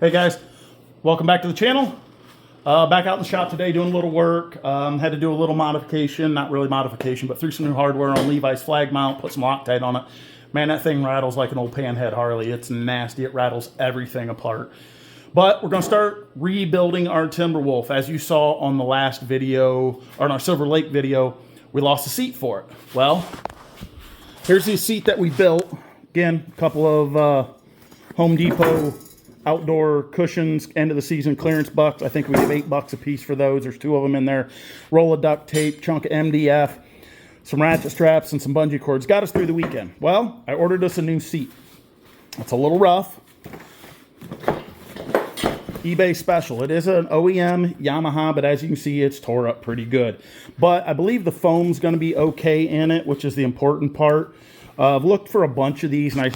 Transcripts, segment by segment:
Hey guys, welcome back to the channel. Back out in the shop today doing a little work. Had to do a little modification, not really modification, but threw some new hardware on Levi's flag mount, put some Loctite on it. Man, that thing rattles like an old panhead Harley. It's nasty, it rattles everything apart. But we're gonna start rebuilding our Timberwolf. As you saw on the last video, or in our Silver Lake video, we lost a seat for it. Well, here's the seat that we built. Again, a couple of Home Depot outdoor cushions, end of the season clearance bucks. I think we have $8 a piece for those. There's 2 of them in there. Roll of duct tape, chunk of MDF, some ratchet straps, and some bungee cords. Got us through the weekend. Well, I ordered us a new seat. It's a little rough. eBay special. It is an OEM Yamaha, but as you can see, it's tore up pretty good. But I believe the foam's going to be okay in it, which is the important part. I've looked for a bunch of these, and I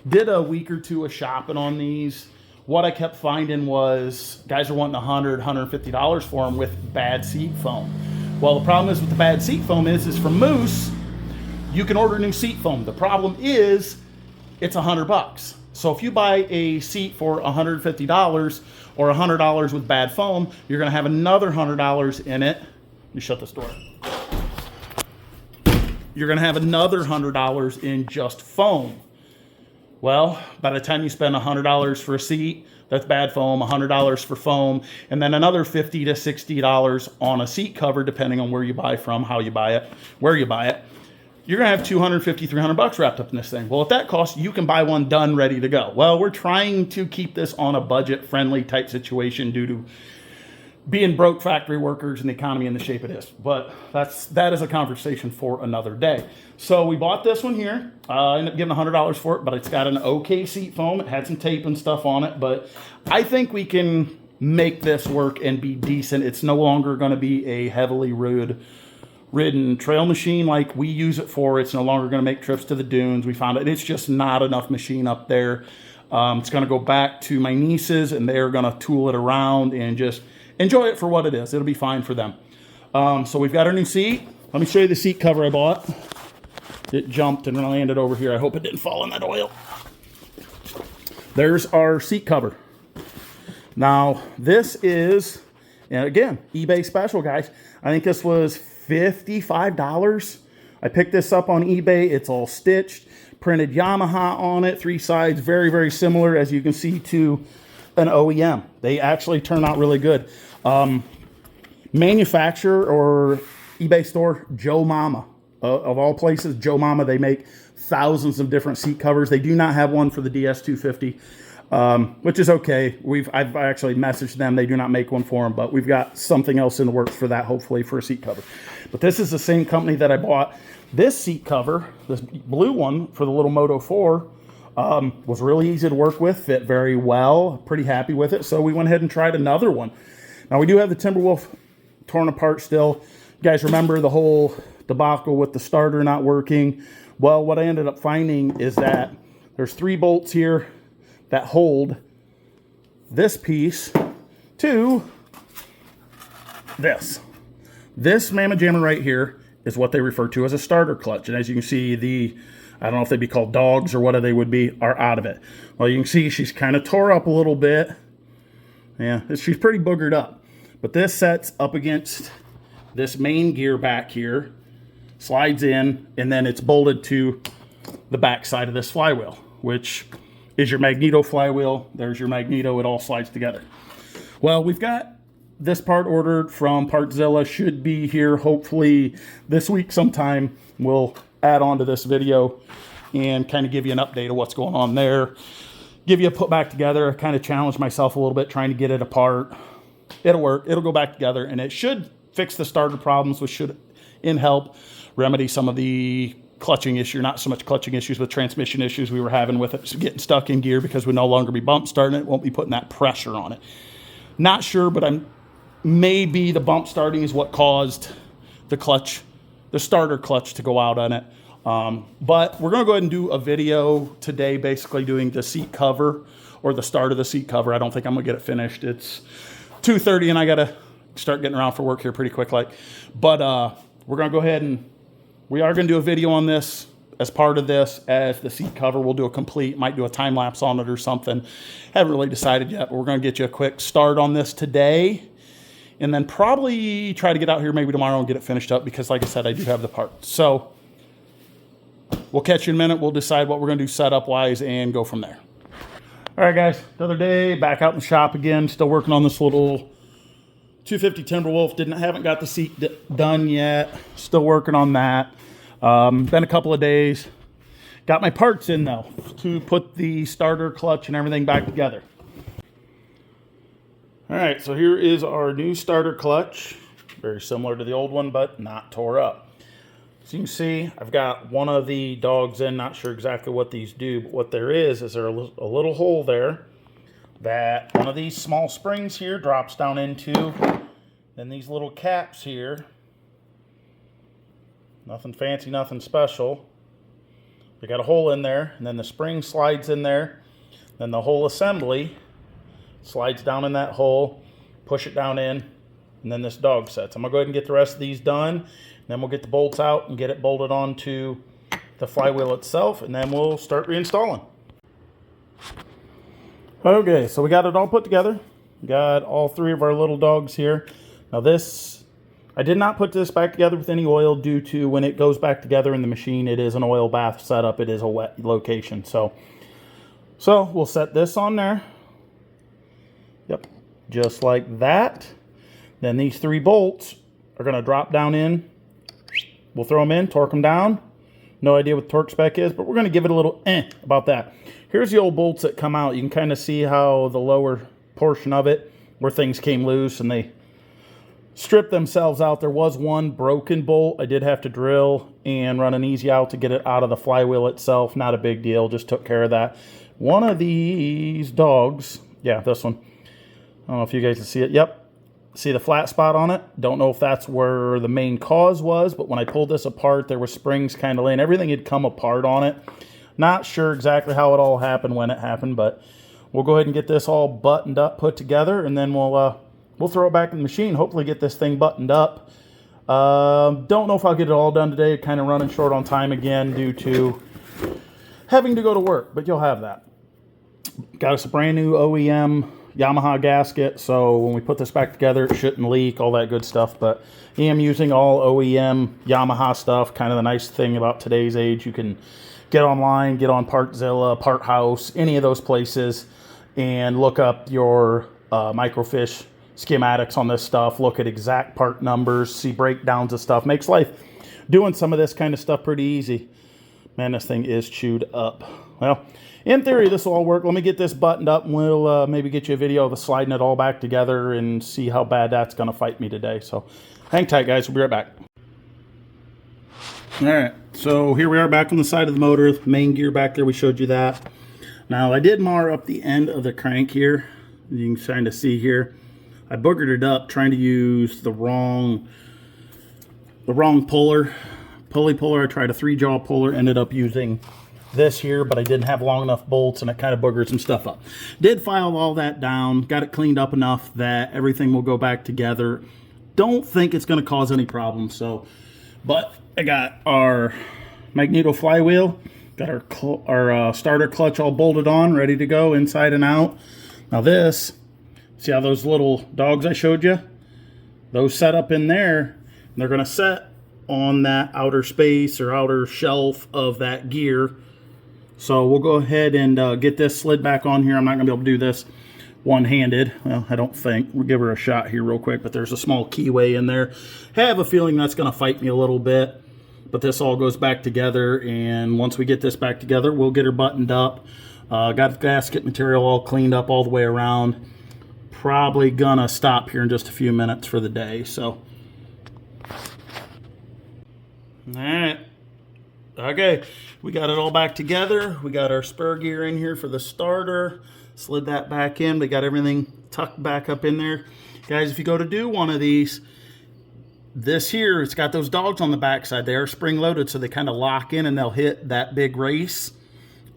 did a week or two of shopping on these. What I kept finding was guys are wanting $100, $150 for them with bad seat foam. Well, the problem is with the bad seat foam is from Moose, you can order new seat foam. The problem is it's $100. So if you buy a seat for $150 or $100 with bad foam, you're going to have another $100 in it. Let me shut this door. You're going to have another $100 in just foam. Well, by the time you spend $100 for a seat, that's bad foam, $100 for foam, and then another $50 to $60 on a seat cover, depending on where you buy from, how you buy it, where you buy it. You're going to have $250, $300 wrapped up in this thing. Well, at that cost, you can buy one done, ready to go. Well, we're trying to keep this on a budget-friendly type situation due to being broke factory workers and the economy in the shape it is. But that is a conversation for another day. So we bought this one here. Ended up giving $100 for it, but it's got an okay seat foam. It had some tape and stuff on it, but I think we can make this work and be decent. It's no longer going to be a heavily ridden trail machine like we use it for. It's no longer going to make trips to the dunes. We found it's just not enough machine up there. It's going to go back to my nieces, and they're going to tool it around and just enjoy it for what it is. It'll be fine for them. So we've got our new seat. Let me show you the seat cover I bought. It jumped and landed over here. I hope it didn't fall in that oil. There's our seat cover. Now, this is, and again, eBay special, guys. I think this was $55. I picked this up on eBay. It's all stitched, printed Yamaha on it, 3 sides, very, very similar, as you can see, to an OEM. They actually turn out really good. Manufacturer or eBay store, Joe Mama. Of all places, Joe Mama. They make thousands of different seat covers. They do not have one for the DS250, which is okay. I've actually messaged them. They do not make one for them, but we've got something else in the works for that, hopefully, for a seat cover. But this is the same company that I bought this seat cover, this blue one for the little Moto 4. Was really easy to work with, fit very well, pretty happy with it. So we went ahead and tried another one. Now we do have the Timberwolf torn apart still. You guys remember the whole debacle with the starter not working? Well, what I ended up finding is that there's 3 bolts here that hold this piece to this. This mamma jamma right here is what they refer to as a starter clutch. And as you can see, I don't know if they'd be called dogs or what they would be, are out of it. Well, you can see she's kind of tore up a little bit. Yeah, she's pretty boogered up. But this sets up against this main gear back here, slides in, and then it's bolted to the back side of this flywheel, which is your magneto flywheel. There's your magneto. It all slides together. Well, we've got this part ordered from Partzilla. Should be here hopefully this week sometime. We'll add on to this video and kind of give you an update of what's going on there. Give you a put back together. I kind of challenged myself a little bit trying to get it apart. It'll work. It'll go back together, and it should fix the starter problems, which should, in help, remedy some of the clutching issue, not so much clutching issues, but transmission issues we were having with it, getting stuck in gear because we'll no longer be bump starting it. Won't be putting that pressure on it. Not sure, but maybe the bump starting is what caused the starter clutch to go out on it. But we're going to go ahead and do a video today, basically doing the seat cover or the start of the seat cover. I don't think I'm going to get it finished. It's 2:30 and I got to start getting around for work here pretty quick. But we're going to go ahead and we are going to do a video on this. as part of this as the seat cover. We'll do a complete, might do a time lapse on it or something. Haven't really decided yet, but we're going to get you a quick start on this today. And then probably try to get out here maybe tomorrow and get it finished up because, like I said, I do have the parts. So we'll catch you in a minute. We'll decide what we're going to do setup-wise and go from there. All right, guys. Another day, back out in the shop again. Still working on this little 250 Timberwolf. Haven't got the seat done yet. Still working on that. Been a couple of days. Got my parts in, though, to put the starter, clutch, and everything back together. All right, so here is our new starter clutch. Very similar to the old one, but not tore up. So you can see I've got one of the dogs in. Not sure exactly what these do, but what there is there a little hole there that one of these small springs here drops down into. Then these little caps here. Nothing fancy, nothing special. They got a hole in there, and then the spring slides in there. Then the whole assembly slides down in that hole, push it down in, and then this dog sets. I'm going to go ahead and get the rest of these done, and then we'll get the bolts out and get it bolted onto the flywheel itself, and then we'll start reinstalling. Okay, so we got it all put together. We got all three of our little dogs here. Now this, I did not put this back together with any oil due to when it goes back together in the machine, it is an oil bath setup. It is a wet location. So we'll set this on there. Yep, just like that. Then these three bolts are going to drop down in. We'll throw them in, torque them down. No idea what the torque spec is, but we're going to give it a little about that. Here's the old bolts that come out. You can kind of see how the lower portion of it, where things came loose and they stripped themselves out. There was one broken bolt. I did have to drill and run an easy out to get it out of the flywheel itself. Not a big deal, just took care of that. One of these dogs, yeah, this one. I don't know if you guys can see it. Yep. See the flat spot on it? Don't know if that's where the main cause was, but when I pulled this apart, there were springs kind of laying. Everything had come apart on it. Not sure exactly how it all happened, when it happened, but we'll go ahead and get this all buttoned up, put together, and then we'll throw it back in the machine, hopefully get this thing buttoned up. Don't know if I'll get it all done today. Kind of running short on time again due to having to go to work, but you'll have that. Got us a brand new OEM Yamaha gasket, so when we put this back together, it shouldn't leak, all that good stuff. But I am using all OEM Yamaha stuff. Kind of the nice thing about today's age, you can get online, get on Partzilla, Part House, any of those places, and look up your microfiche schematics on this stuff, look at exact part numbers, see breakdowns of stuff. Makes life doing some of this kind of stuff pretty easy. Man, this thing is chewed up. Well, in theory, this will all work. Let me get this buttoned up, and we'll maybe get you a video of us sliding it all back together and see how bad that's going to fight me today. So hang tight, guys. We'll be right back. All right, so here we are back on the side of the motor. Main gear back there, we showed you that. Now, I did mar up the end of the crank here. You can kind of see here. I boogered it up trying to use the wrong puller. Pulley puller. I tried a 3-jaw puller, ended up using this here, but I didn't have long enough bolts, and it kind of boogered some stuff up. Did file all that down, got it cleaned up enough that everything will go back together. Don't think it's going to cause any problems. So, but I got our magneto flywheel, got our starter clutch all bolted on, ready to go inside and out. Now this, see how those little dogs I showed you? Those set up in there, and they're going to set on that outer space or outer shelf of that gear. So we'll go ahead and get this slid back on here. I'm not going to be able to do this one-handed. Well, I don't think. We'll give her a shot here real quick, but there's a small keyway in there. Have a feeling that's going to fight me a little bit, but this all goes back together, and once we get this back together, we'll get her buttoned up. Got the gasket material all cleaned up all the way around. Probably going to stop here in just a few minutes for the day. So, all right. Okay, we got it all back together. We got our spur gear in here for the starter. Slid that back in. We got everything tucked back up in there. Guys, if you go to do one of these, this here, it's got those dogs on the backside. They are spring loaded, so they kind of lock in and they'll hit that big race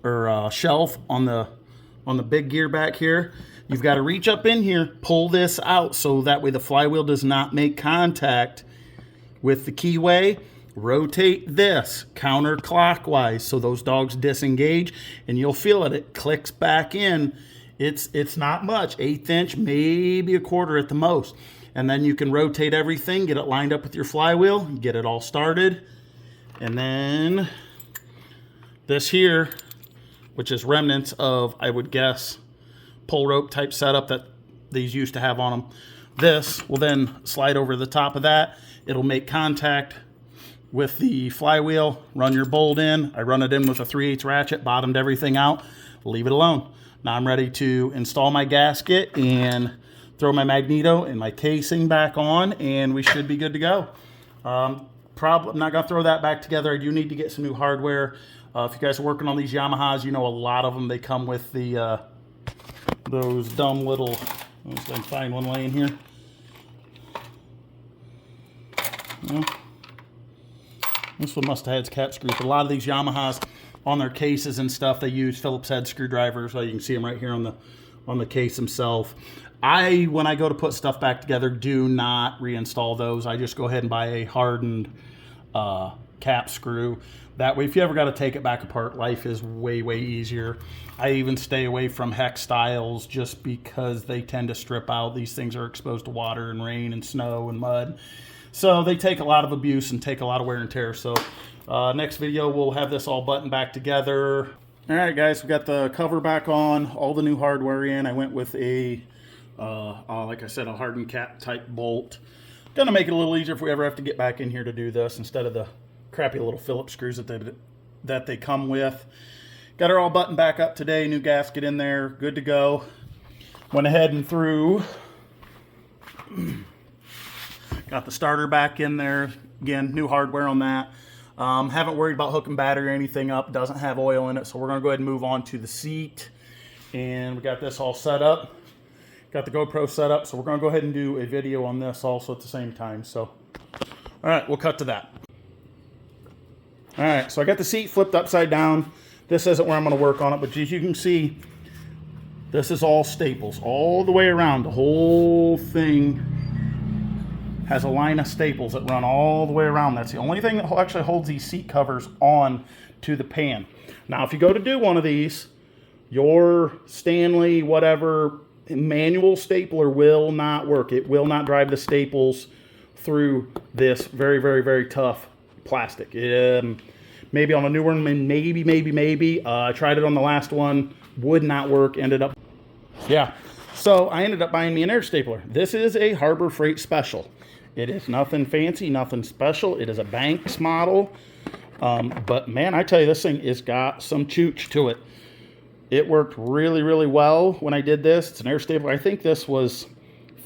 or shelf on the big gear back here. You've got to reach up in here, pull this out so that way the flywheel does not make contact with the keyway. rotate this counterclockwise so those dogs disengage, and you'll feel it. It clicks back in. It's not much, 1/8 inch, maybe 1/4 at the most. And then you can rotate everything, get it lined up with your flywheel, get it all started. And then this here, which is remnants of, I would guess, pull rope type setup that these used to have on them. This will then slide over the top of that. It'll make contact with the flywheel, run your bolt in. I run it in with a 3/8 ratchet, bottomed everything out, leave it alone. Now I'm ready to install my gasket and throw my magneto and my casing back on, and we should be good to go. I'm not gonna throw that back together. I do need to get some new hardware. If you guys are working on these Yamahas, you know a lot of them, they come with the those dumb little, let's see if I can find one laying here. Well, this one must have had its cap screws. A lot of these Yamahas on their cases and stuff, they use Phillips head screwdrivers. So you can see them right here on the case themselves. When I go to put stuff back together, do not reinstall those. I just go ahead and buy a hardened cap screw. That way, if you ever got to take it back apart, life is way, way easier. I even stay away from hex styles just because they tend to strip out. These things are exposed to water and rain and snow and mud. So they take a lot of abuse and take a lot of wear and tear. So next video, we'll have this all buttoned back together. All right, guys, we got the cover back on, all the new hardware in. I went with a, like I said, a hardened cap type bolt. Gonna make it a little easier if we ever have to get back in here to do this instead of the crappy little Phillips screws that they come with. Got her all buttoned back up today, new gasket in there, good to go. Went ahead and threw, got the starter back in there. Again, new hardware on that. Haven't worried about hooking battery or anything up, doesn't have oil in it, so we're gonna go ahead and move on to the seat. And we got this all set up. Got the GoPro set up, so we're gonna go ahead and do a video on this also at the same time. So, all right, we'll cut to that. All right, so I got the seat flipped upside down. This isn't where I'm gonna work on it, but as you can see, this is all staples all the way around. The whole thing has a line of staples that run all the way around. That's the only thing that actually holds these seat covers on to the pan. Now, if you go to do one of these, your Stanley, whatever, manual stapler will not work. It will not drive the staples through this very, very, very tough plastic. Maybe on a new one, maybe. I tried it on the last one, would not work, ended up, yeah. So I ended up buying me an air stapler. This is a Harbor Freight Special. It is nothing fancy, nothing special. It is a Banks model. But man, I tell you, this thing has got some chooch to it. It worked really, really well when I did this. It's an air stapler. I think this was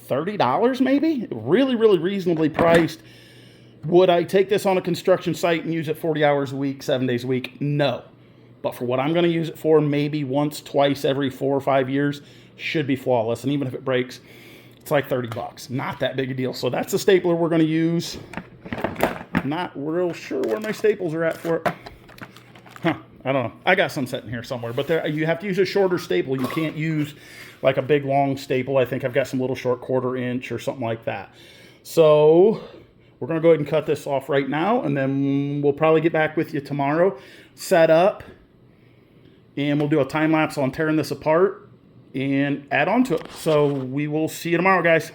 $30 maybe. Really, really reasonably priced. Would I take this on a construction site and use it 40 hours a week, 7 days a week? No. But for what I'm going to use it for, maybe once, twice every 4 or 5 years, should be flawless. And even if it breaks, it's like 30 bucks. Not that big a deal. So that's the stapler we're going to use. Not real sure where my staples are at for it. I don't know. I got some sitting here somewhere. But there, you have to use a shorter staple. You can't use like a big long staple. I think I've got some little short 1/4 inch or something like that. So we're going to go ahead and cut this off right now. And then we'll probably get back with you tomorrow. Set up. And we'll do a time lapse on tearing this apart and add on to it. So we will see you tomorrow, guys.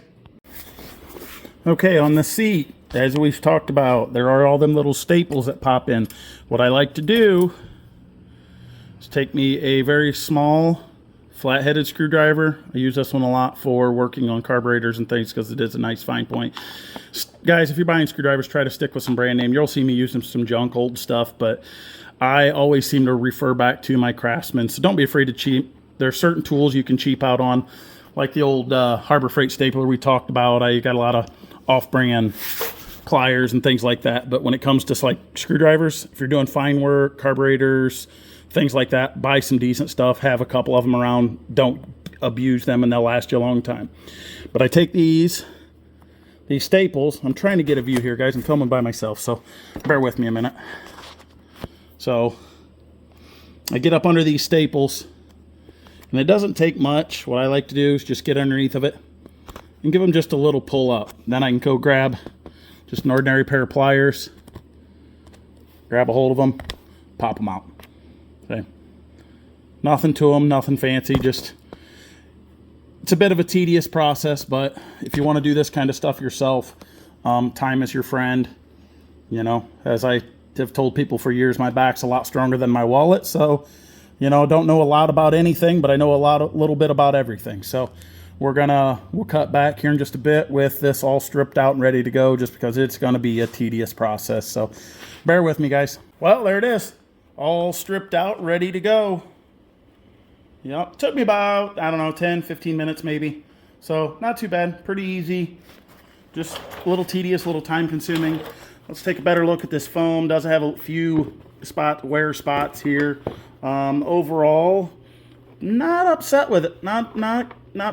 Okay, on the seat, as we've talked about, there are all them little staples that pop in. What I like to do is take me a very small flat-headed screwdriver. I use this one a lot for working on carburetors and things because it is a nice fine point. Guys, if you're buying screwdrivers, try to stick with some brand name. You'll see me using some junk old stuff, but I always seem to refer back to my Craftsman, so don't be afraid to cheap. There are certain tools you can cheap out on, like the old Harbor Freight stapler we talked about. I got a lot of off-brand pliers and things like that, but when it comes to like screwdrivers, if you're doing fine work, carburetors, things like that, buy some decent stuff, have a couple of them around, don't abuse them, and they'll last you a long time. But I take these staples. I'm trying to get a view here, guys. I'm filming by myself, so bear with me a minute. So I get up under these staples, and it doesn't take much. What I like to do is just get underneath of it and give them just a little pull up. Then I can go grab just an ordinary pair of pliers grab a hold of them, pop them out. Okay. Nothing to them, nothing fancy, just it's a bit of a tedious process, but if you want to do this kind of stuff yourself, time is your friend. You know, as I have told people for years, my back's a lot stronger than my wallet, so you know, don't know a lot about anything, but I know a little bit about everything. So we'll cut back here in just a bit with this all stripped out and ready to go, just because it's going to be a tedious process. So bear with me, guys. Well, there it is, all stripped out, ready to go. Yep, took me about, I don't know, 10, 15 minutes maybe. So not too bad, pretty easy. Just a little tedious, a little time consuming. Let's take a better look at this foam. Does have a few wear spots here. Overall, not upset with it. Not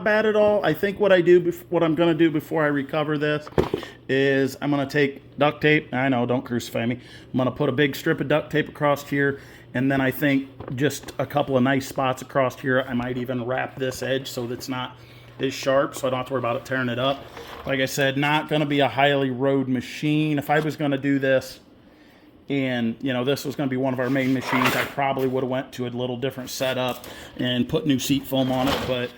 bad at all. I think what I'm going to do before I recover this is I'm going to take duct tape. I know, don't crucify me. I'm going to put a big strip of duct tape across here, and then I think just a couple of nice spots across here. I might even wrap this edge so that it's not as sharp, so I don't have to worry about it tearing it up. Like I said, not going to be a highly rode machine. If I was going to do this, and you know, this was going to be one of our main machines, I probably would have went to a little different setup and put new seat foam on it. But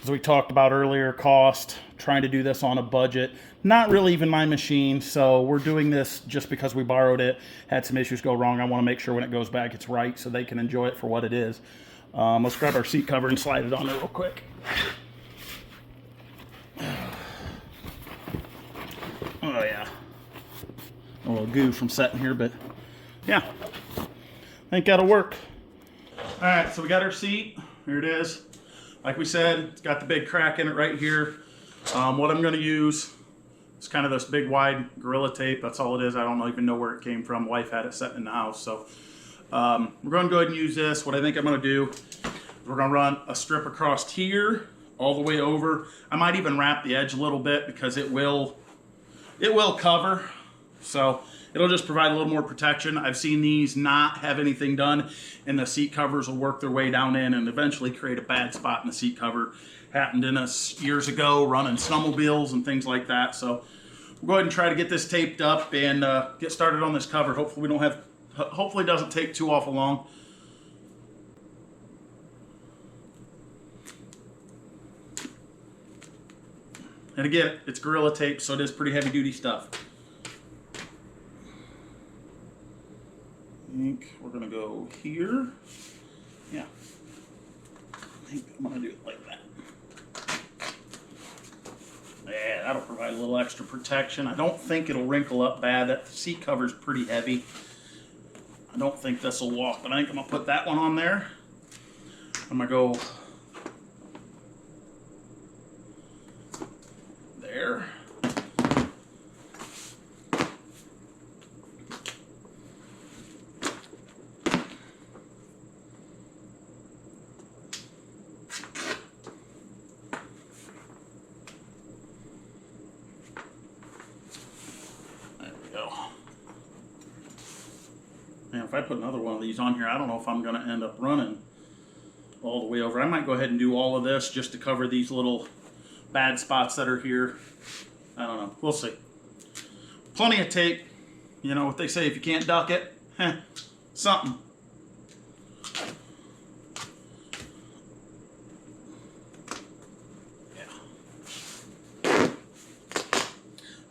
as we talked about earlier, cost, trying to do this on a budget, not really even my machine. So we're doing this just because we borrowed it, had some issues go wrong. I want to make sure when it goes back it's right so they can enjoy it for what it is. Let's grab our seat cover and slide it on there real quick. Oh yeah, a little goo from setting here, but yeah, I think that'll work. All right, so we got our seat. Here it is. Like we said, it's got the big crack in it right here. What I'm going to use is kind of this big wide Gorilla tape. That's all it is. I don't even know where it came from. Wife had it set in the house, so we're going to go ahead and use this. What I think I'm going to do is we're going to run a strip across here all the way over. I might even wrap the edge a little bit because it will cover, so it'll just provide a little more protection. I've seen these not have anything done, and the seat covers will work their way down in and eventually create a bad spot in the seat cover. Happened in us years ago running snowmobiles and things like that. So we'll go ahead and try to get this taped up and get started on this cover. Hopefully it doesn't take too awful long. And again, it's Gorilla tape, so it is pretty heavy duty stuff. I think we're going to go here. Yeah. I think I'm going to do it like that. Yeah, that'll provide a little extra protection. I don't think it'll wrinkle up bad. That seat cover's pretty heavy. I don't think this will walk, but I think I'm going to put that one on there. I'm going to go there. And if I put another one of these on here, I don't know if I'm going to end up running all the way over. I might go ahead and do all of this just to cover these little bad spots that are here. I don't know. We'll see. Plenty of tape. You know what they say, if you can't duck it, something. Yeah.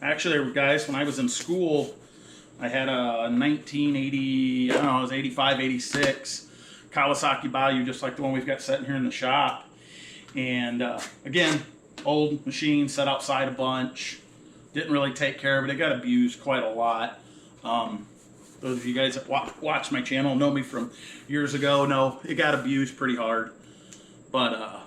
Actually, guys, when I was in school, I had a 1980, I don't know, it was 85, 86 Kawasaki Bayou, just like the one we've got sitting here in the shop. And again, old machine, set outside a bunch. Didn't really take care of it. It got abused quite a lot. Those of you guys that watch my channel know me from years ago know it got abused pretty hard. But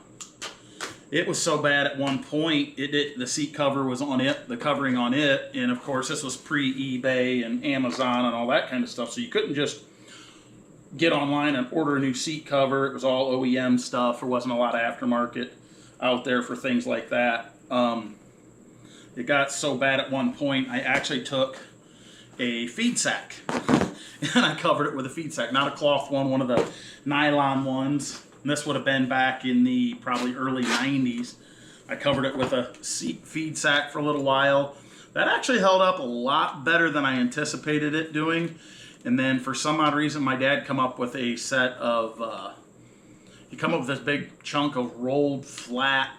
it was so bad at one point, the seat cover was on it, the covering on it, and of course this was pre-eBay and Amazon and all that kind of stuff, so you couldn't just get online and order a new seat cover. It was all OEM stuff. There wasn't a lot of aftermarket out there for things like that. It got so bad at one point, I actually took a feed sack and I covered it with a feed sack, not a cloth one of the nylon ones. And this would have been back in the probably early 90s. I covered it with a feed sack for a little while. That actually held up a lot better than I anticipated it doing. And then for some odd reason, my dad come up with a set of, he come up with this big chunk of rolled flat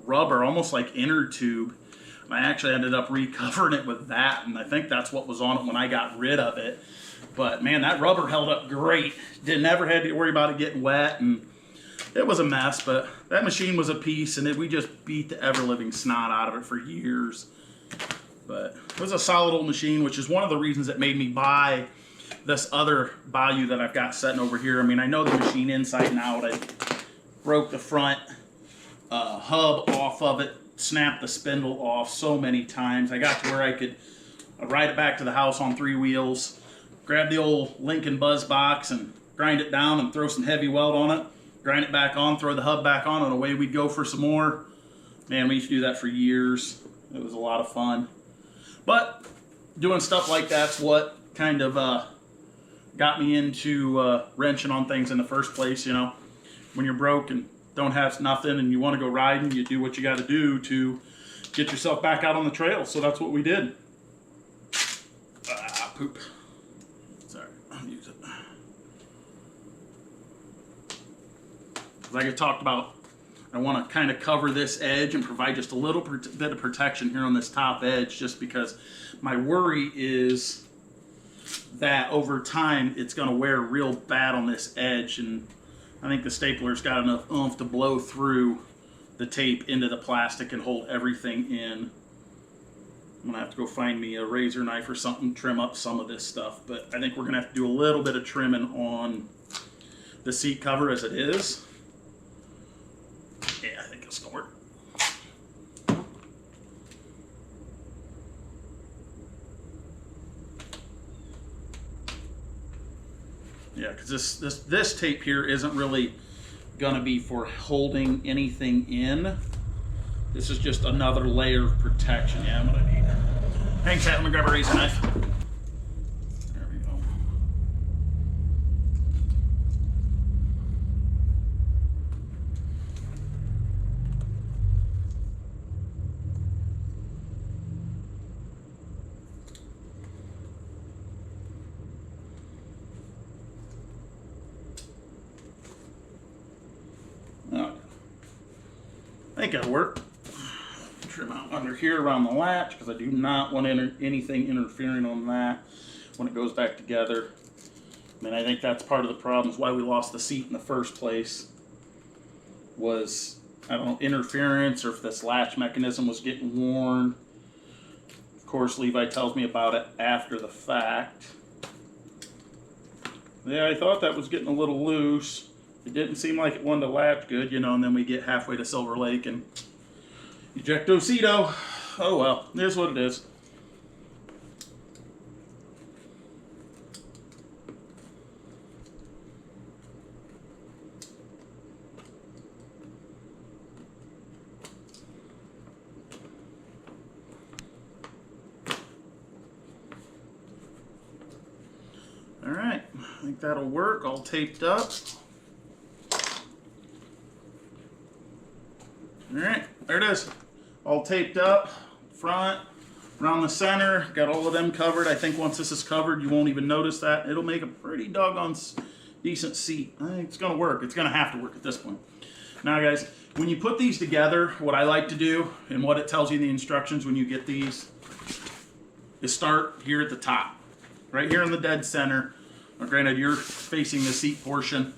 rubber, almost like inner tube. And I actually ended up recovering it with that, and I think that's what was on it when I got rid of it. But man, that rubber held up great. Never had to worry about it getting wet, and it was a mess, but that machine was a piece, and we just beat the ever-living snot out of it for years. But it was a solid old machine, which is one of the reasons that made me buy this other Bayou that I've got sitting over here. I mean, I know the machine inside and out. I broke the front hub off of it, snapped the spindle off so many times. I got to where I could ride it back to the house on 3 wheels, grab the old Lincoln Buzz box and grind it down and throw some heavy weld on it, grind it back on, throw the hub back on, and away we'd go for some more. Man, we used to do that for years. It was a lot of fun. But doing stuff like that's what kind of got me into wrenching on things in the first place. You know, when you're broke and don't have nothing and you want to go riding, you do what you got to do to get yourself back out on the trail. So that's what we did. Poop. Sorry, I'll use it. Like I talked about, I want to kind of cover this edge and provide just a little bit of protection here on this top edge, just because my worry is that over time it's going to wear real bad on this edge, and I think the stapler's got enough oomph to blow through the tape into the plastic and hold everything in. I'm going to have to go find me a razor knife or something, trim up some of this stuff, but I think we're going to have to do a little bit of trimming on the seat cover as it is. Yeah, I think it's going to work. Yeah, because this tape here isn't really going to be for holding anything in. This is just another layer of protection. Yeah, I'm going to need it. Hang tight, let me grab a razor knife. There we go. I think that'll work. Trim out under here around the latch because I do not want anything interfering on that when it goes back together. I mean, I think that's part of the problems why we lost the seat in the first place was, I don't know, interference, or if this latch mechanism was getting worn. Of course, Levi tells me about it after the fact. Yeah, I thought that was getting a little loose. It didn't seem like it wanted to latch good, you know, and then we get halfway to Silver Lake and ejectocito. Oh well, it is what it is. All right, I think that'll work, all taped up. Alright, there it is. All taped up, front, around the center, got all of them covered. I think once this is covered, you won't even notice that. It'll make a pretty doggone decent seat. I think it's going to work. It's going to have to work at this point. Now guys, when you put these together, what I like to do, and what it tells you in the instructions when you get these, is start here at the top. Right here in the dead center. Now, granted, you're facing the seat portion.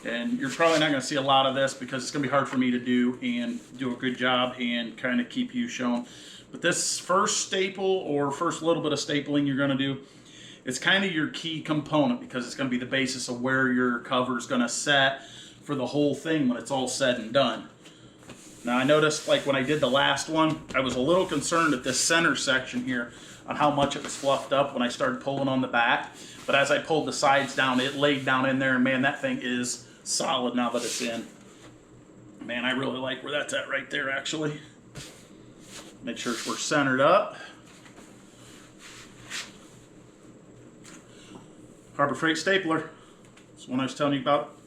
And you're probably not going to see a lot of this because it's going to be hard for me to do and do a good job and kind of keep you shown. But this first staple or first little bit of stapling you're going to do, it's kind of your key component because it's going to be the basis of where your cover is going to set for the whole thing when it's all said and done. Now I noticed, like when I did the last one, I was a little concerned at this center section here on how much it was fluffed up when I started pulling on the back. But as I pulled the sides down, it laid down in there, and man, that thing is solid now that it's in. Man, I really like where that's at right there, actually. Make sure we're centered up. Harbor Freight stapler. That's the one I was telling you about.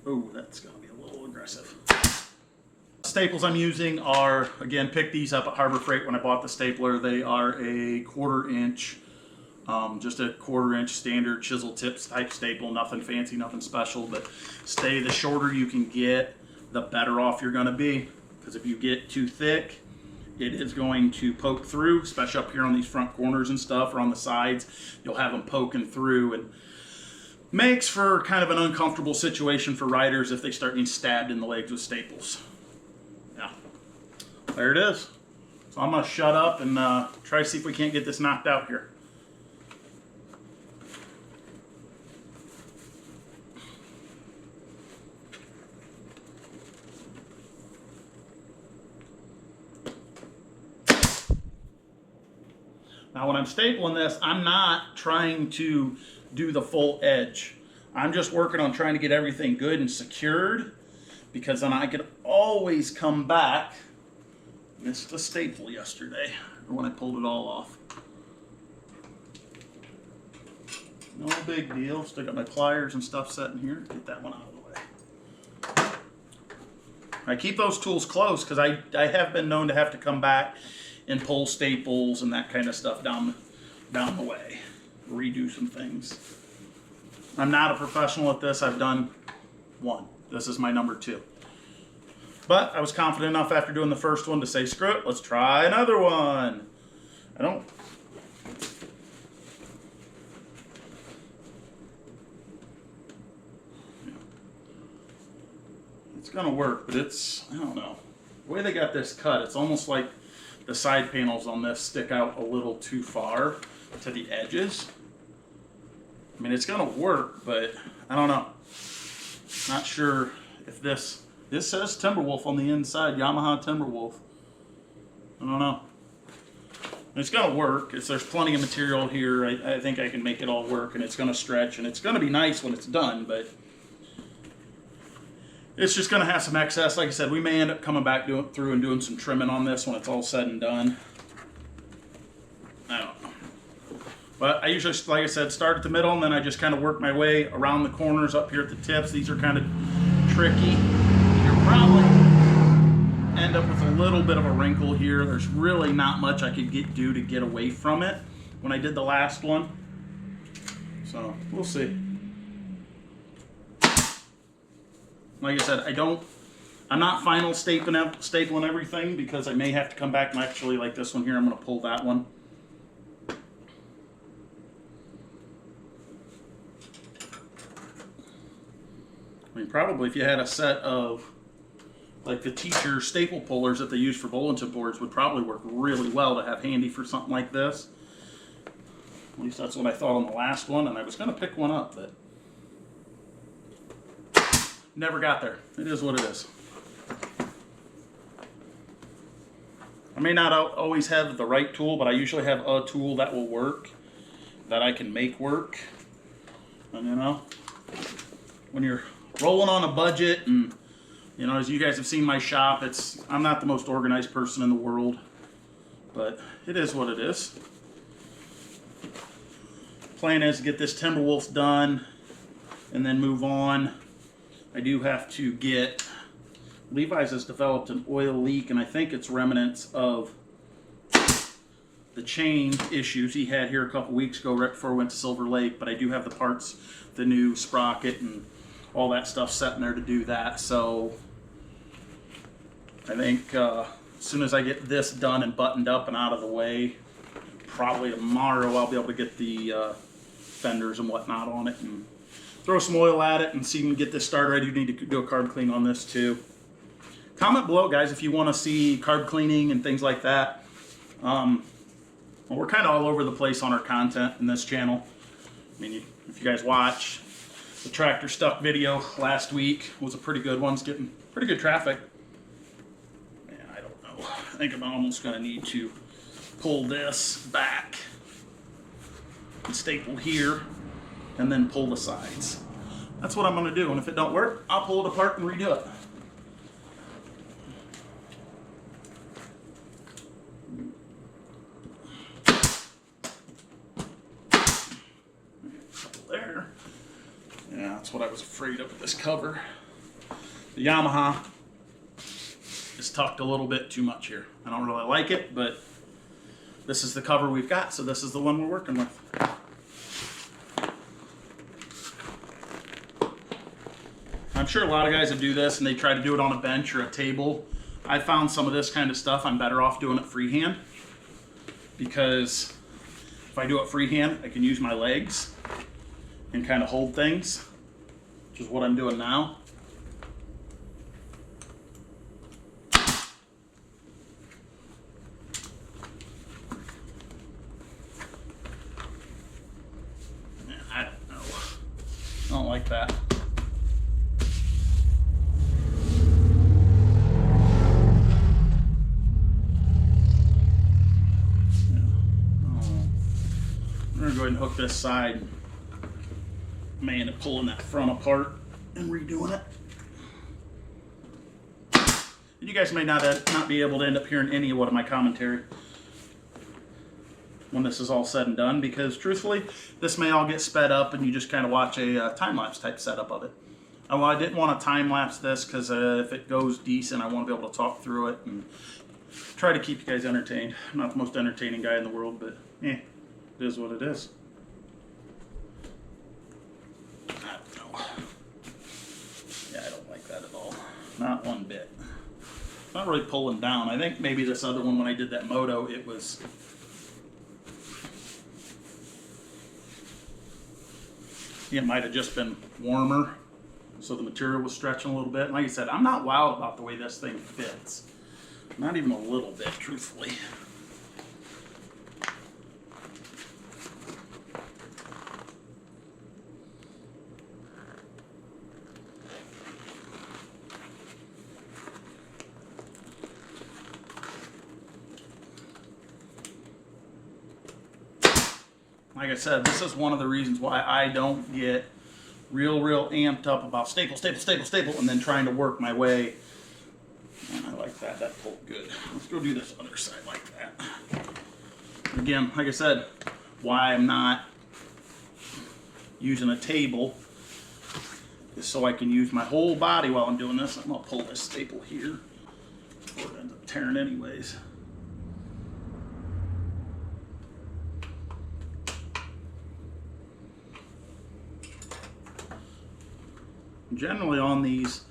Oh, that's going to be a little aggressive. Staples I'm using are, again, picked these up at Harbor Freight when I bought the stapler. They are a 1/4 inch, just a 1/4 inch standard chisel tips type staple. Nothing fancy, nothing special, but the shorter you can get, the better off you're going to be. Because if you get too thick, it is going to poke through, especially up here on these front corners and stuff, or on the sides. You'll have them poking through, and makes for kind of an uncomfortable situation for riders if they start getting stabbed in the legs with staples. Yeah, there it is. So I'm going to shut up and try to see if we can't get this knocked out here. Now when I'm stapling this, I'm not trying to do the full edge. I'm just working on trying to get everything good and secured, because then I could always come back. Missed a staple yesterday, or when I pulled it all off. No big deal. Still got my pliers and stuff set in here. Get that one out of the way. I keep those tools close because I have been known to have to come back and pull staples and that kind of stuff down the way. Redo some things. I'm not a professional at this. I've done one. This is my number 2. But I was confident enough after doing the first one to say, screw it, let's try another one. It's gonna work, but I don't know. The way they got this cut, it's almost like the side panels on this stick out a little too far to the edges. I mean, it's gonna work, but I don't know. Not sure if this says Timberwolf on the inside, Yamaha Timberwolf. I don't know. It's gonna work. There's plenty of material here. I think I can make it all work, and it's gonna stretch, and it's gonna be nice when it's done, but it's just gonna have some excess. Like I said, we may end up coming back through and doing some trimming on this when it's all said and done. I don't know. But I usually, like I said, start at the middle, and then I just kind of work my way around the corners up here at the tips. These are kind of tricky. You'll probably end up with a little bit of a wrinkle here. There's really not much I could do to get away from it when I did the last one. So, we'll see. Like I said, I'm not final stapling everything, because I may have to come back and actually, like this one here, I'm going to pull that one. I mean, probably if you had a set of, like the teacher staple pullers that they use for bulletin boards, would probably work really well to have handy for something like this. At least that's what I thought on the last one, and I was going to pick one up, but never got there. It is what it is. I may not always have the right tool, but I usually have a tool that will work, that I can make work. And you know, when you're rolling on a budget, and you know, as you guys have seen my shop, I'm not the most organized person in the world, but it is what it is. Plan is to get this Timberwolf done and then move on. I do have to get, Levi's has developed an oil leak, and I think it's remnants of the chain issues he had here a couple weeks ago right before we went to Silver Lake, but I do have the parts, the new sprocket and all that stuff set in there to do that. So I think as soon as I get this done and buttoned up and out of the way, probably tomorrow I'll be able to get the fenders and whatnot on it and throw some oil at it and see if we can get this started. I do need to do a carb clean on this too. Comment below, guys, if you want to see carb cleaning and things like that. Well, we're kind of all over the place on our content in this channel. I mean, if you guys watch the tractor stuck video last week, was a pretty good one. It's getting pretty good traffic. Yeah, I don't know. I think I'm almost going to need to pull this back and staple here and then pull the sides. That's what I'm going to do, and if it don't work, I'll pull it apart and redo it. There. Yeah, that's what I was afraid of with this cover. The Yamaha is tucked a little bit too much here. I don't really like it, but this is the cover we've got, so this is the one we're working with. I'm sure a lot of guys that do this and they try to do it on a bench or a table. I found some of this kind of stuff, I'm better off doing it freehand, because if I do it freehand, I can use my legs and kind of hold things, which is what I'm doing now. I don't know. I don't like that. I'm going to go ahead and hook this side. I may end up pulling that front apart and redoing it. And you guys may not be able to end up hearing any of what of my commentary when this is all said and done, because truthfully, this may all get sped up and you just kind of watch a time-lapse type setup of it. Well, I didn't want to time-lapse this because if it goes decent, I want to be able to talk through it and try to keep you guys entertained. I'm not the most entertaining guy in the world, but it is what it is. I don't know. Yeah, I don't like that at all. Not one bit. Not really pulling down. I think maybe this other one, when I did that moto, it was... it might have just been warmer, so the material was stretching a little bit. And like I said, I'm not wild about the way this thing fits. Not even a little bit, truthfully. Like I said, this is one of the reasons why I don't get real amped up about staple, and then trying to work my way. And I like that. That pulled good. Let's go do this other side like that. Again, like I said, why I'm not using a table is so I can use my whole body while I'm doing this. I'm going to pull this staple here before it ends up tearing anyways. Generally on these,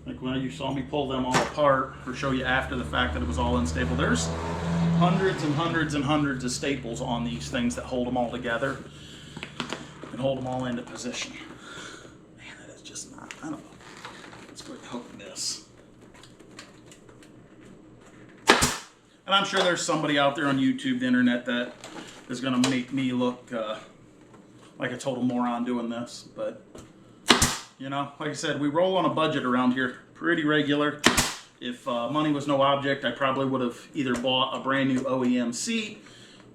like when you saw me pull them all apart or show you after the fact that it was all unstable, there's hundreds and hundreds and hundreds of staples on these things that hold them all together and hold them all into position. Man, that is just not, I don't know. Let's go ahead and hook this. And I'm sure there's somebody out there on YouTube, the internet, that is going to make me look like a total moron doing this, but you know, like I said, we roll on a budget around here, pretty regular. If money was no object, I probably would have either bought a brand new OEM seat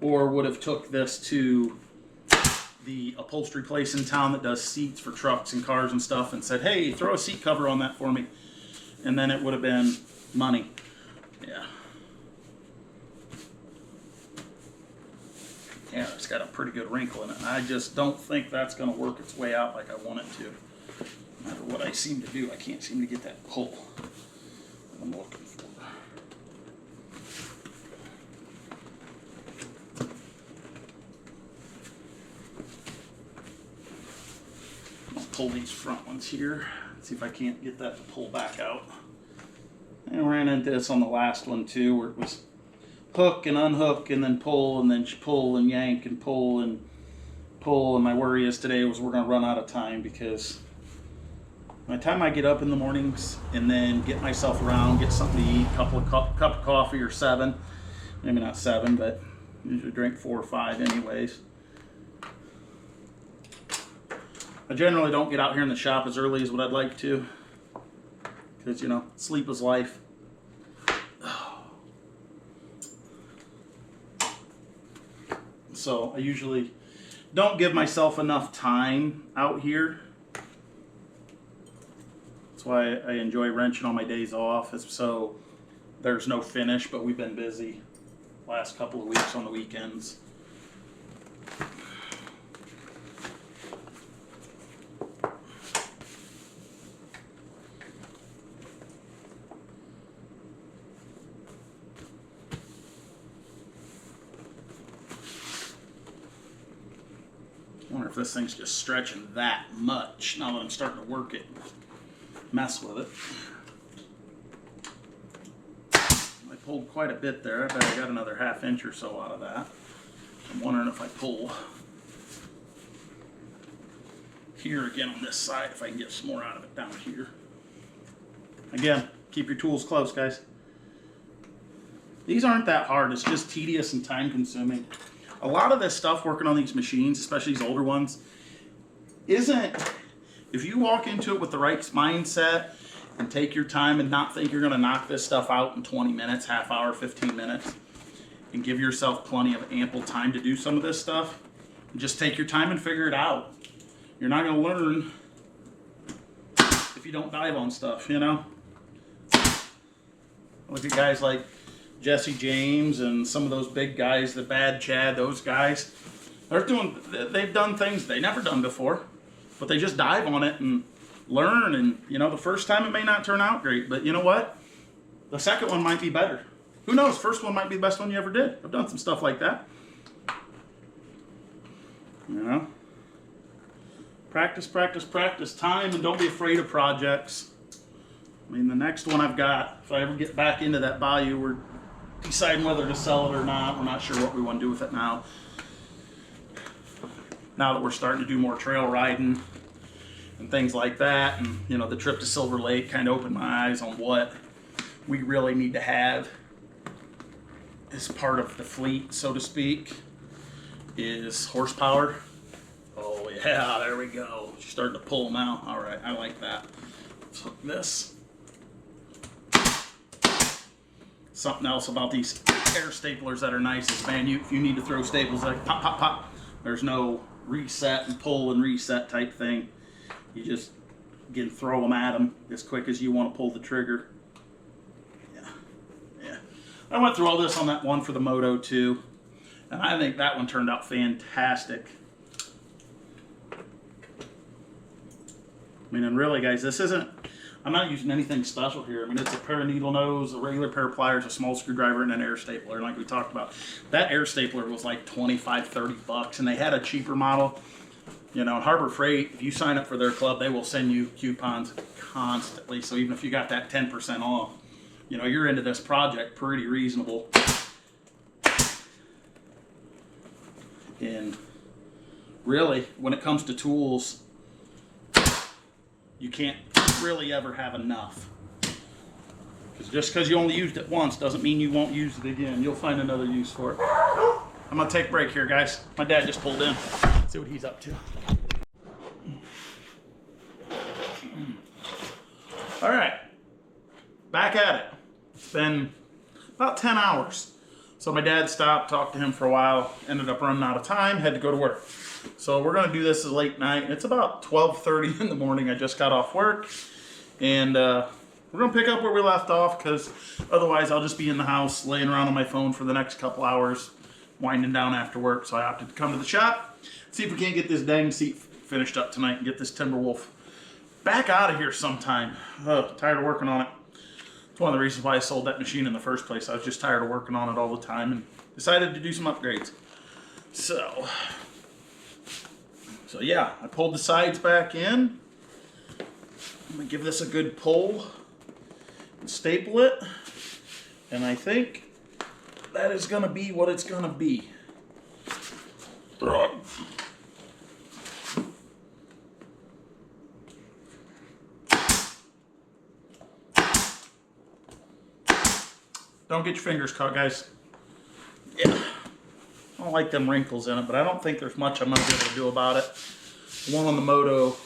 or would have took this to the upholstery place in town that does seats for trucks and cars and stuff and said, hey, throw a seat cover on that for me. And then it would have been money. Yeah. Yeah, it's got a pretty good wrinkle in it. I just don't think that's going to work its way out like I want it to. No matter what I seem to do, I can't seem to get that pull that I'm looking for. I'll pull these front ones here. See if I can't get that to pull back out. And I ran into this on the last one too, where it was hook and unhook and then pull and yank and pull and pull. And my worry is today was we're going to run out of time, because by the time I get up in the mornings and then get myself around, get something to eat, cup of coffee or 7, maybe not 7, but usually drink 4 or 5 anyways. I generally don't get out here in the shop as early as what I'd like to, because, you know, sleep is life. So I usually don't give myself enough time out here. That's why I enjoy wrenching on my days off, is so there's no finish, but we've been busy last couple of weeks on the weekends. if this thing's just stretching that much now that I'm starting to work it, mess with it. I pulled quite a bit there. I bet I got another ½ inch or so out of that. I'm wondering if I pull here again on this side, if I can get some more out of it down here. Again, keep your tools close, guys. These aren't that hard. It's just tedious and time consuming. A lot of this stuff working on these machines, especially these older ones, isn't, if you walk into it with the right mindset and take your time and not think you're going to knock this stuff out in 20 minutes, ½ hour, 15 minutes, and give yourself plenty of ample time to do some of this stuff, just take your time and figure it out. You're not going to learn if you don't dive on stuff, you know? Look at guys like Jesse James and some of those big guys, the Bad Chad, those guys. They've done things they never done before, but they just dive on it and learn. And, you know, the first time it may not turn out great, but you know what? The second one might be better. Who knows? First one might be the best one you ever did. I've done some stuff like that. You know? Practice, practice, practice. Time, and don't be afraid of projects. I mean, the next one I've got, if I ever get back into that bayou, we're deciding whether to sell it or not. We're not sure what we want to do with it now. Now that we're starting to do more trail riding and things like that, and, you know, the trip to Silver Lake kind of opened my eyes on what we really need to have as part of the fleet, so to speak, is horsepower. Oh yeah, there we go. She's starting to pull them out. All right, I like that. Let's hook this. Something else about these air staplers that are nice is, man, if you need to throw staples like pop, pop, pop, there's no reset and pull and reset type thing. You just, again, throw them at them as quick as you want to pull the trigger. Yeah. I went through all this on that one for the Moto too, and I think that one turned out fantastic. I mean, and really, guys, this isn't, I'm not using anything special here. I mean, it's a pair of needle nose, a regular pair of pliers, a small screwdriver, and an air stapler, like we talked about. That air stapler was like 25, 30 bucks, and they had a cheaper model. You know, Harbor Freight, if you sign up for their club, they will send you coupons constantly. So even if you got that 10% off, you know, you're into this project pretty reasonable. And really, when it comes to tools, you can't really ever have enough. Because just because you only used it once doesn't mean you won't use it again. You'll find another use for it. I'm going to take a break here, guys. My dad just pulled in. See what he's up to. All right. Back at it. It's been about 10 hours. So my dad stopped, talked to him for a while, ended up running out of time, had to go to work. So we're going to do this at late night. It's about 12:30 in the morning. I just got off work. And we're going to pick up where we left off, because otherwise I'll just be in the house laying around on my phone for the next couple hours, winding down after work. So I opted to come to the shop, see if we can't get this dang seat finished up tonight and get this Timberwolf back out of here sometime. Tired of working on it. It's one of the reasons why I sold that machine in the first place. I was just tired of working on it all the time and decided to do some upgrades. So yeah, I pulled the sides back in. I'm going to give this a good pull and staple it. And I think that is going to be what it's going to be. Don't get your fingers caught, guys. Yeah. I don't like them wrinkles in it, but I don't think there's much I'm going to be able to do about it. The one on the Moto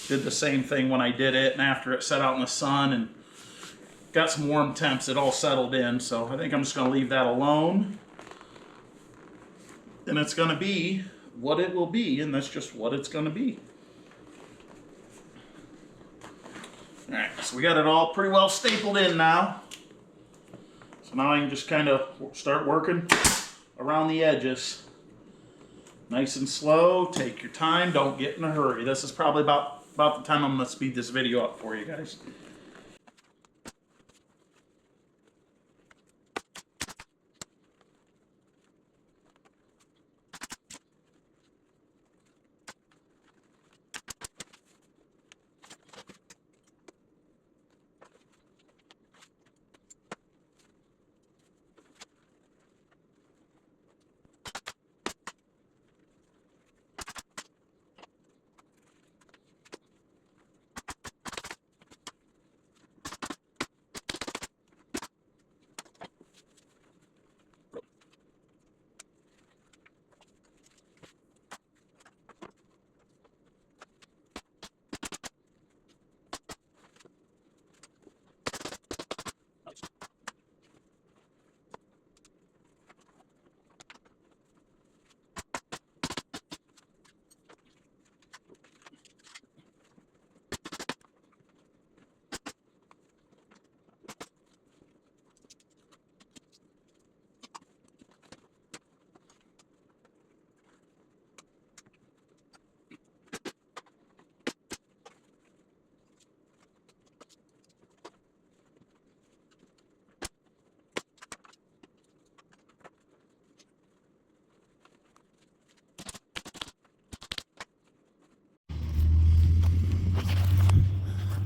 did the same thing when I did it, and after it sat out in the sun and got some warm temps, it all settled in. So I think I'm just going to leave that alone. And it's going to be what it will be, and that's just what it's going to be. Alright, so we got it all pretty well stapled in now. So now I can just kind of start working around the edges. Nice and slow, take your time, don't get in a hurry. This is probably about the time I'm going to speed this video up for you guys.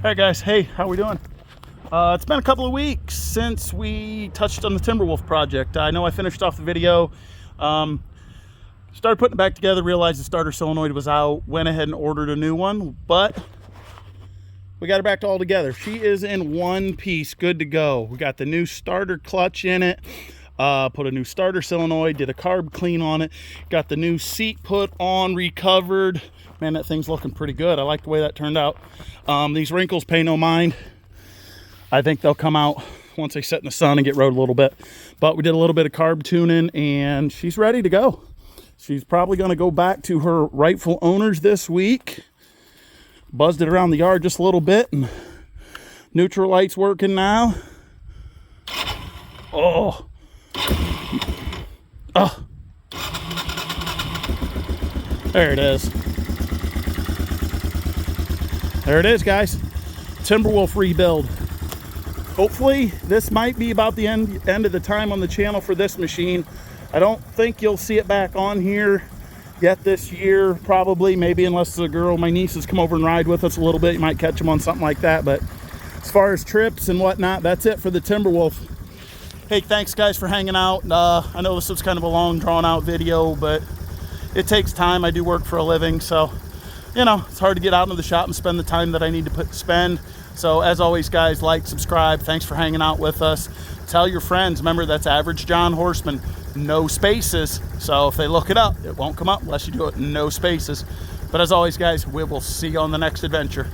All right, guys. Hey, how we doing? It's been a couple of weeks since we touched on the Timberwolf project. I know I finished off the video, started putting it back together, realized the starter solenoid was out, went ahead and ordered a new one, but we got her back all together. She is in one piece, good to go. We got the new starter clutch in it, put a new starter solenoid, did a carb clean on it, got the new seat put on, recovered. Man, that thing's looking pretty good. I like the way that turned out. These wrinkles pay no mind. I think they'll come out once they sit in the sun and get rode a little bit. But we did a little bit of carb tuning and she's ready to go. She's probably going to go back to her rightful owners this week. Buzzed it around the yard just a little bit, and neutral light's working now. Oh. There it is. There it is, guys. Timberwolf rebuild. Hopefully this might be about the end of the time on the channel for this machine. I don't think you'll see it back on here yet this year, probably, maybe, unless the girl, my nieces, come over and ride with us a little bit. You might catch them on something like that. But as far as trips and whatnot, that's it for the Timberwolf. Hey, thanks guys for hanging out. I know this was kind of a long drawn out video, but it takes time. I do work for a living, so you know, it's hard to get out into the shop and spend the time that I need to spend. So as always, guys, like, subscribe. Thanks for hanging out with us. Tell your friends. Remember, that's Average John Horseman. No spaces. So if they look it up, it won't come up unless you do it no spaces. But as always, guys, we will see you on the next adventure.